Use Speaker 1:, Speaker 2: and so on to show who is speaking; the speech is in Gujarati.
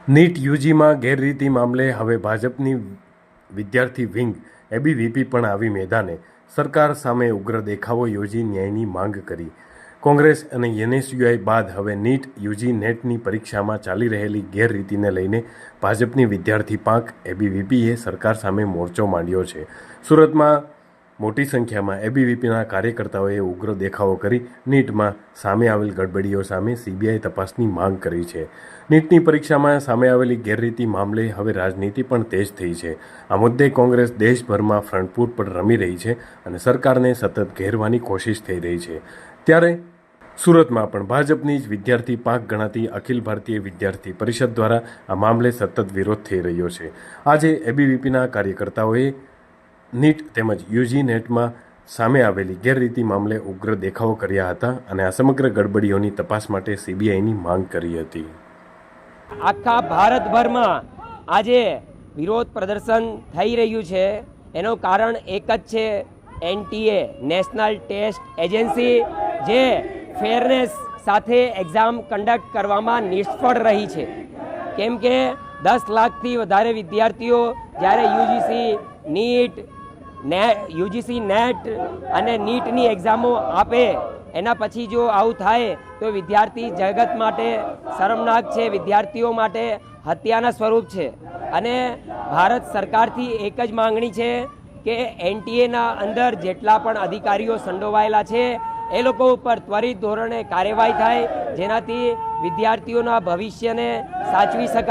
Speaker 1: નીટ યુજીમાં ગેરરીતિ મામલે હવે ભાજપની વિદ્યાર્થી વિંગ એબીવીપી પણ આવી મેદાને સરકાર સામે ઉગ્ર દેખાવો યોજી ન્યાયની માંગ કરી। કોંગ્રેસ અને એનએસયુઆઈ બાદ હવે નીટ યુજી નેટની પરીક્ષામાં ચાલી રહેલી ગેરરીતિને લઈને ભાજપની વિદ્યાર્થી પાંખ એબીવીપીએ સરકાર સામે મોરચો માંડ્યો છે। સુરતમાં મોટી સંખ્યામાં એબીવીપીના કાર્યકર્તાઓએ ઉગ્ર દેખાવો કરી નીટમાં સામે આવેલ ગડબડીઓ સામે સીબીઆઈ તપાસની માંગ કરી છે। નીટની પરીક્ષામાં સામે આવેલી ગેરરીતિ મામલે હવે રાજનીતિ પણ તેજ થઈ છે। આ મુદ્દે કોંગ્રેસ દેશભરમાં ફ્રન્ટફૂટ પર રમી રહી છે અને સરકારને સતત ઘેરવાની કોશિશ થઈ રહી છે। ત્યારે સુરતમાં પણ ભાજપની જ વિદ્યાર્થી પાંખ ગણાતી અખિલ ભારતીય વિદ્યાર્થી પરિષદ દ્વારા આ મામલે સતત વિરોધ થઈ રહ્યો છે। આજે એબીવીપીના કાર્યકર્તાઓએ નીટ તેમજ યુજી નેટમાં સામે આવેલી ગેરરીતિ મામલે ઉગ્ર દેખાવો કર્યા હતા અને આ સમગ્ર ગડબડીઓની તપાસ માટે સીબીઆઈની માંગ કરી હતી।
Speaker 2: આખા ભારતભરમાં આજે વિરોધ પ્રદર્શન થઈ રહ્યું છે એનું કારણ એક જ છે, એનટીએ નેશનલ ટેસ્ટ એજન્સી જે ફેરનેસ સાથે એક્ઝામ કન્ડક્ટ કરવામાં નિષ્ફળ રહી છે। કેમ કે 10 લાખથી વધારે વિદ્યાર્થીઓ જ્યારે યુજીસી નેટ અને નીટની એક્ઝામો આપે એના પછી જો આવું થાય તો વિદ્યાર્થી જગત માટે શરમનાક છે, વિદ્યાર્થીઓ માટે હત્યાના સ્વરૂપ છે। અને ભારત સરકારથી એક જ માંગણી છે કે એનટીએના અંદર જેટલા પણ અધિકારીઓ સંડોવાયેલા છે એ લોકો ઉપર ત્વરિત ધોરણે કાર્યવાહી થાય, જેનાથી વિદ્યાર્થીઓના ભવિષ્યને સાચવી શકાય।